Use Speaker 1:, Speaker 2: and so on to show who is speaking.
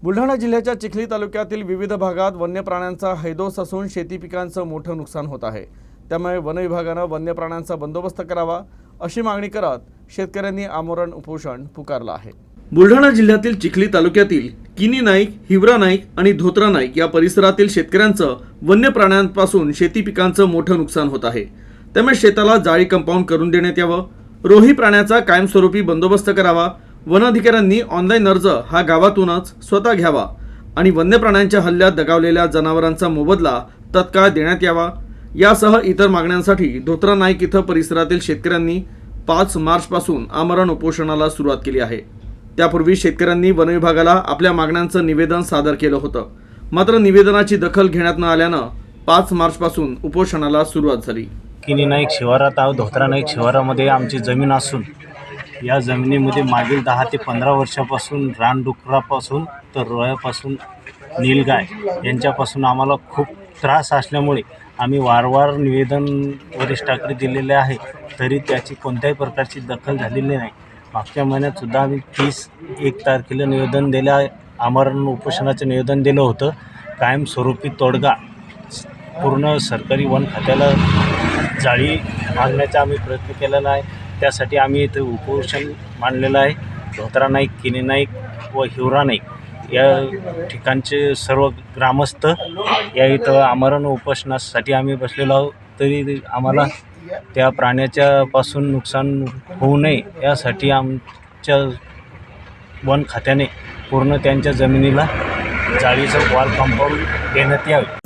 Speaker 1: बुलढाणा जिल्ह्याच्या चिखली तालुक्यातील विविध भागात वन्य प्राण्यांचा हैदोस असून शेती पिकांचं मोठं नुकसान होत आहे। त्यामुळे वन विभागानं वन्य प्राण्यांचा बंदोबस्त करावा अशी मागणी करत शेतकऱ्यांनी आमरण उपोषण पुकारलं आहे। बुलढाणा जिल्ह्यातील चिखली तालुक्यातील किनी नाईक, हिवरा नाईक आणि धोत्रा नाईक या परिसरातील शेतकऱ्यांचं वन्य प्राण्यांपासून शेती पिकांचं मोठं नुकसान होत आहे। त्यामुळे शेताला जाळी कंपाऊंड करून देण्यात यावं, रोही प्राण्याचा कायमस्वरूपी बंदोबस्त करावा, वन अधिकाऱ्यांनी ऑनलाईन अर्ज हा गावातूनच स्वतः घ्यावा आणि वन्य प्राण्यांच्या हल्ल्यात दगावलेल्या जनावरांचा मोबदला तत्काळ देण्यात यावा यासह इतर मागण्यांसाठी धोत्रा नाईक इथं परिसरातील शेतकऱ्यांनी 5 मार्च पासून आमरण उपोषणाला सुरुवात केली आहे। त्यापूर्वी शेतकऱ्यांनी वन विभागाला आपल्या मागण्यांचं निवेदन सादर केलं होतं, मात्र निवेदनाची दखल घेण्यात न आल्यानं 5 मार्च पासून उपोषणाला सुरुवात झाली।
Speaker 2: किनी नाईक शिवारात आहोत। धोत्रा नाईक शिवारामध्ये आमची जमीन असून या जमिनीमध्ये मागील 10 ते 15 वर्षापासून रानडुकरापासून तर रोयापासून नीलगाय यांच्यापासून आम्हाला खूप त्रास असल्यामुळे आम्ही वारंवार निवेदन वरिष्ठांकडे दिलेले आहे, तरी त्याची कोणत्याही प्रकारची दखल झालेली नाही। मागच्या महिन्यात सुद्धा आम्ही 30 तारखेला निवेदन दिलं आहे, आमरण उपोषणाचं निवेदन दिलं होतं। कायमस्वरूपी तोडगा पूर्ण सरकारी वन खात्याला जाळी मागण्याचा आम्ही प्रयत्न केलेला आहे। त्यासाठी आम्ही इथे उपोषण मांडलेलं आहे। धोत्रा नाईक, किनी नाईक व हिवरा नाईक या ठिकाणचे सर्व ग्रामस्थ या इथं आमरण उपोषणासाठी आम्ही बसलेलो आहोत। तरी आम्हाला त्या प्राण्याच्या पासून नुकसान होऊ नये यासाठी आमच्या वन खात्याने पूर्ण त्यांच्या जमिनीला जाळीचं वॉल कंपाऊंड देण्यात यावे।